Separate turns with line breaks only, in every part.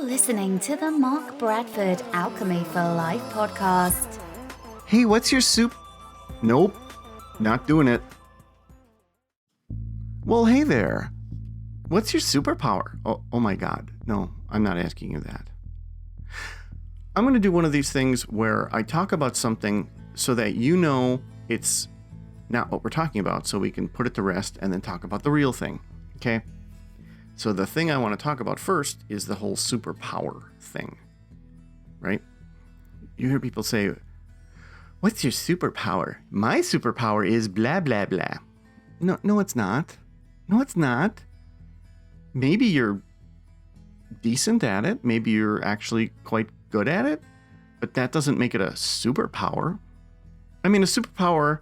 listening to the Mark Bradford Alchemy for Life podcast.
Hey, what's your soup? Nope, not doing it. Well, hey there. What's your superpower? Oh my God. No, I'm not asking you that. I'm going to do one of these things where I talk about something so that you know it's not what we're talking about, so we can put it to rest and then talk about the real thing. Okay? So the thing I want to talk about first is the whole superpower thing, right? You hear people say, what's your superpower? My superpower is blah, blah, blah. No, it's not. No, it's not. Maybe you're decent at it. Maybe you're actually quite good at it, but that doesn't make it a superpower. I mean, a superpower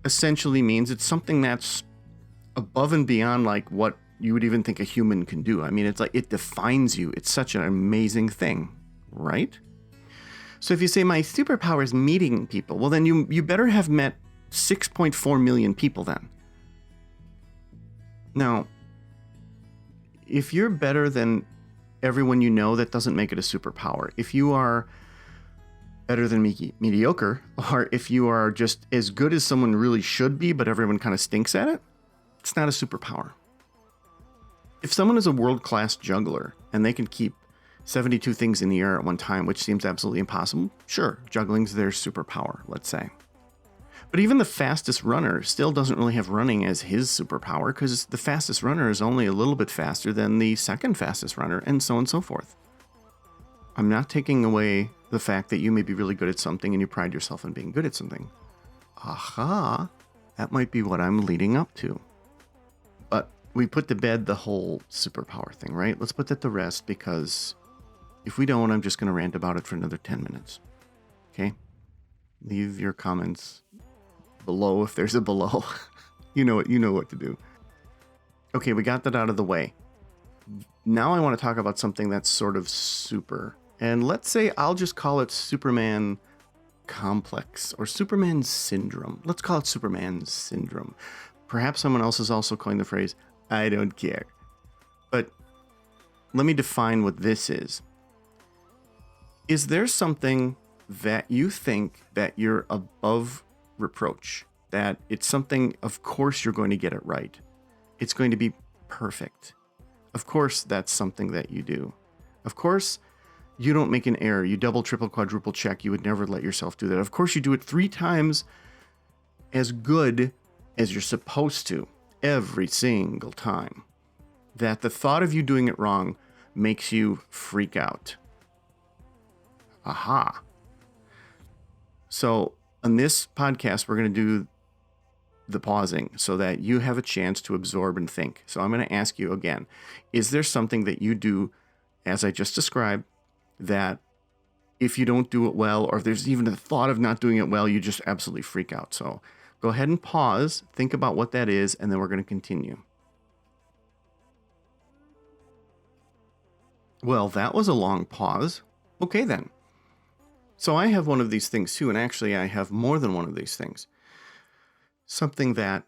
essentially means it's something that's above and beyond like what you would even think a human can do. I mean, it's like it defines you. It's such an amazing thing, right? So if you say my superpower is meeting people, well, then you better have met 6.4 million people then. Now, if you're better than everyone you know, that doesn't make it a superpower. If you are better than mediocre, or if you are just as good as someone really should be, but everyone kind of stinks at it, it's not a superpower. If someone is a world-class juggler and they can keep 72 things in the air at one time, which seems absolutely impossible, sure, juggling's their superpower, let's say. But even the fastest runner still doesn't really have running as his superpower, because the fastest runner is only a little bit faster than the second fastest runner, and so on and so forth. I'm not taking away the fact that you may be really good at something and you pride yourself on being good at something. Aha, that might be what I'm leading up to. But we put to bed the whole superpower thing, right? Let's put that to rest, because if we don't, I'm just going to rant about it for another 10 minutes. Okay? Leave your comments below if there's a below. You know what to do. Okay, we got that out of the way. Now I want to talk about something that's sort of super. And let's say I'll just call it Superman complex or Superman syndrome. Let's call it Superman syndrome. Perhaps someone else has also coined the phrase, I don't care. But let me define what this is. Is there something that you think that you're above reproach? That it's something, of course you're going to get it right. It's going to be perfect. Of course that's something that you do. Of course you don't make an error. You double, triple, quadruple check. You would never let yourself do that. Of course you do it 3 times as good as you're supposed to every single time. That the thought of you doing it wrong makes you freak out. Aha. So on this podcast, we're going to do the pausing so that you have a chance to absorb and think. So I'm going to ask you again, is there something that you do, as I just described, that if you don't do it well, or if there's even a thought of not doing it well, you just absolutely freak out? So go ahead and pause, think about what that is, and then we're going to continue. Well, that was a long pause. Okay then. So I have one of these things too, and actually I have more than one of these things. Something that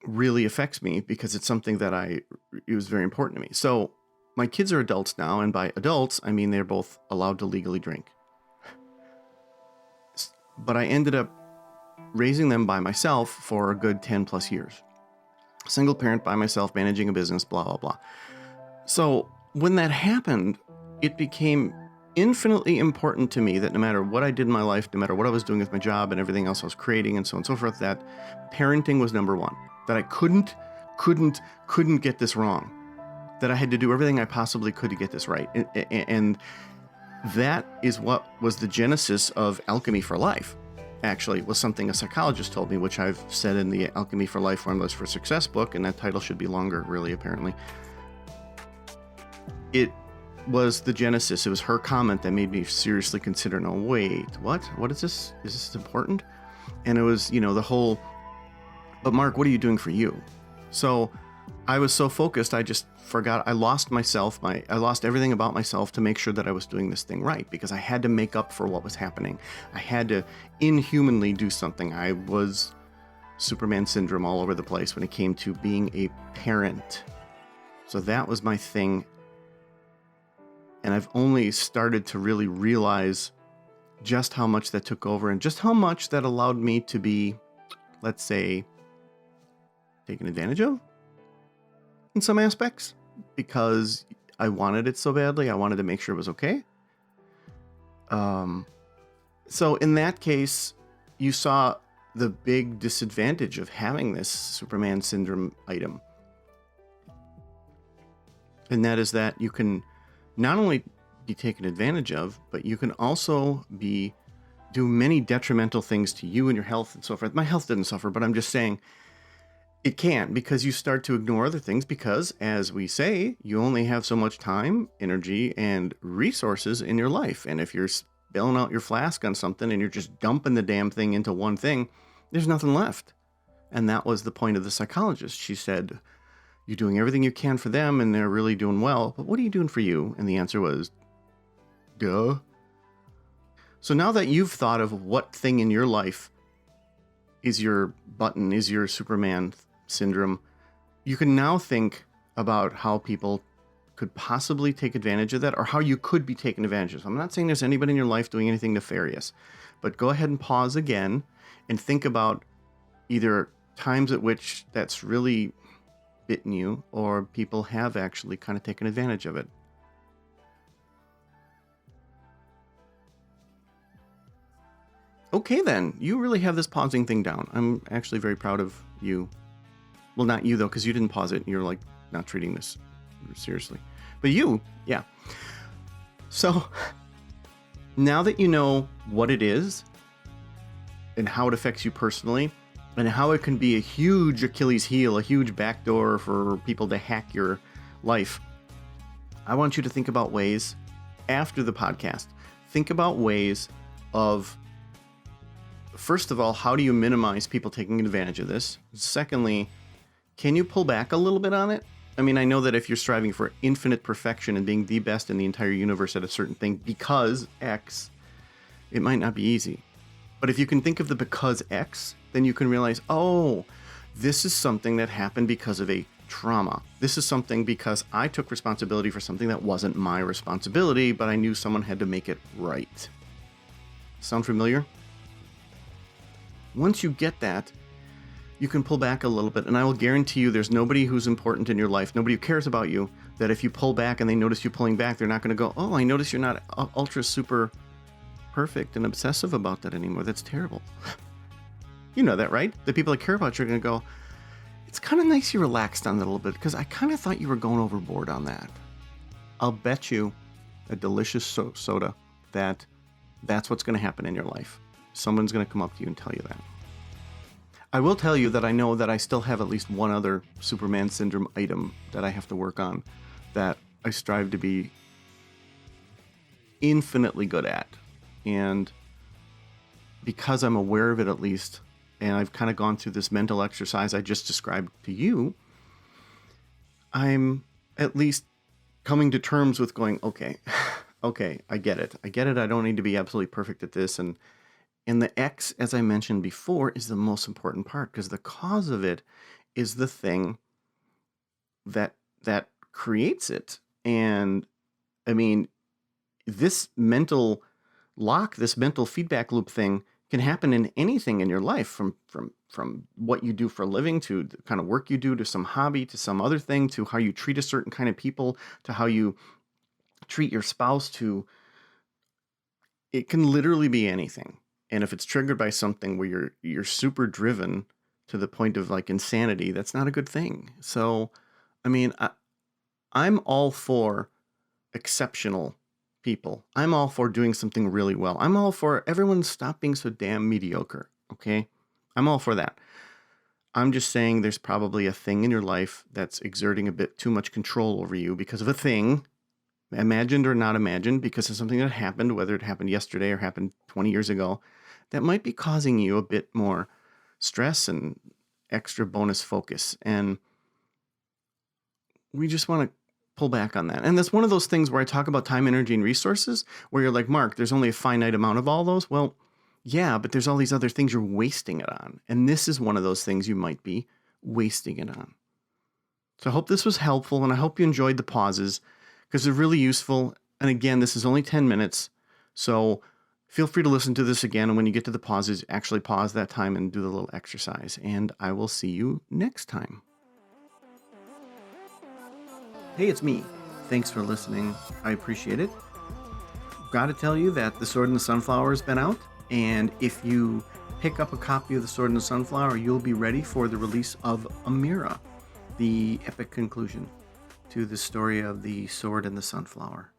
really affects me because it's something that it was very important to me. So my kids are adults now, and by adults, I mean they're both allowed to legally drink. But I ended up raising them by myself for a good 10 plus years. Single parent by myself, managing a business, blah, blah, blah. So when that happened, it became infinitely important to me that no matter what I did in my life, no matter what I was doing with my job and everything else I was creating and so on and so forth, that parenting was number one. That I couldn't get this wrong. That I had to do everything I possibly could to get this right. And that is what was the genesis of Alchemy for Life. Actually, was something a psychologist told me, which I've said in the Alchemy for Life Formulas for Success book, and that title should be longer, really, apparently. It was the genesis. It was her comment that made me seriously consider, no, wait, what? What is this? Is this important? And it was, the whole, but Mark, what are you doing for you? So I was so focused, I just forgot. I lost myself. I lost everything about myself to make sure that I was doing this thing right, because I had to make up for what was happening. I had to inhumanly do something. I was Superman syndrome all over the place when it came to being a parent. So that was my thing And I've only started to really realize just how much that took over and just how much that allowed me to be, let's say, taken advantage of in some aspects, because I wanted it so badly. I wanted to make sure it was okay. So in that case, you saw the big disadvantage of having this Superman syndrome item. And that is that you can not only be taken advantage of, but you can also do many detrimental things to you and your health and so forth. My health didn't suffer, but I'm just saying it can, because you start to ignore other things because, as we say, you only have so much time, energy, and resources in your life. And if you're spilling out your flask on something and you're just dumping the damn thing into one thing, there's nothing left. And that was the point of the psychologist. She said, you're doing everything you can for them and they're really doing well, but what are you doing for you? And the answer was, duh. So now that you've thought of what thing in your life is your button, is your Superman syndrome, you can now think about how people could possibly take advantage of that, or how you could be taken advantage of. So I'm not saying there's anybody in your life doing anything nefarious, but go ahead and pause again and think about either times at which that's really bitten you, or people have actually kind of taken advantage of it. Okay, then. You really have this pausing thing down. I'm actually very proud of you. Well, not you, though, because you didn't pause it. You're, like, not treating this seriously. But you, yeah. So, now that you know what it is and how it affects you personally, and how it can be a huge Achilles heel, a huge backdoor for people to hack your life, I want you to think about ways, after the podcast, think about ways of, first of all, how do you minimize people taking advantage of this? Secondly, can you pull back a little bit on it? I mean, I know that if you're striving for infinite perfection and being the best in the entire universe at a certain thing because X, it might not be easy. But if you can think of the because X, then you can realize, oh, this is something that happened because of a trauma. This is something because I took responsibility for something that wasn't my responsibility, but I knew someone had to make it right. Sound familiar? Once you get that, you can pull back a little bit, and I will guarantee you there's nobody who's important in your life, nobody who cares about you, that if you pull back and they notice you pulling back, they're not going to go, oh, I notice you're not ultra super perfect and obsessive about that anymore. That's terrible. You know that, right? The people that care about you are going to go, it's kind of nice you relaxed on that a little bit, because I kind of thought you were going overboard on that. I'll bet you a delicious soda that that's what's going to happen in your life. Someone's going to come up to you and tell you that. I will tell you that I know that I still have at least one other Superman syndrome item that I have to work on, that I strive to be infinitely good at. And because I'm aware of it, at least, and I've kind of gone through this mental exercise I just described to you, I'm at least coming to terms with going, okay, I get it. I don't need to be absolutely perfect at this. And the X, as I mentioned before, is the most important part, because the cause of it is the thing that creates it. And I mean, this mental lock, this mental feedback loop thing can happen in anything in your life, from what you do for a living, to the kind of work you do, to some hobby, to some other thing, to how you treat a certain kind of people, to how you treat your spouse, to it can literally be anything. And if it's triggered by something where you're super driven to the point of like insanity, that's not a good thing. So, I mean, I'm all for exceptional people. I'm all for doing something really well. I'm all for everyone stop being so damn mediocre, okay? I'm all for that. I'm just saying there's probably a thing in your life that's exerting a bit too much control over you because of a thing, imagined or not imagined, because of something that happened, whether it happened yesterday or happened 20 years ago, that might be causing you a bit more stress and extra bonus focus. And we just want to pull back on that. And that's one of those things where I talk about time, energy, and resources, where you're like, Mark, there's only a finite amount of all those. Well, yeah, but there's all these other things you're wasting it on. And this is one of those things you might be wasting it on. So I hope this was helpful, and I hope you enjoyed the pauses, because they're really useful. And again, this is only 10 minutes, so feel free to listen to this again. And when you get to the pauses, actually pause that time and do the little exercise. And I will see you next time. Hey, it's me. Thanks for listening. I appreciate it. Got to tell you that The Sword and the Sunflower has been out. And if you pick up a copy of The Sword and the Sunflower, you'll be ready for the release of Amira, the epic conclusion to the story of the Sword and the Sunflower.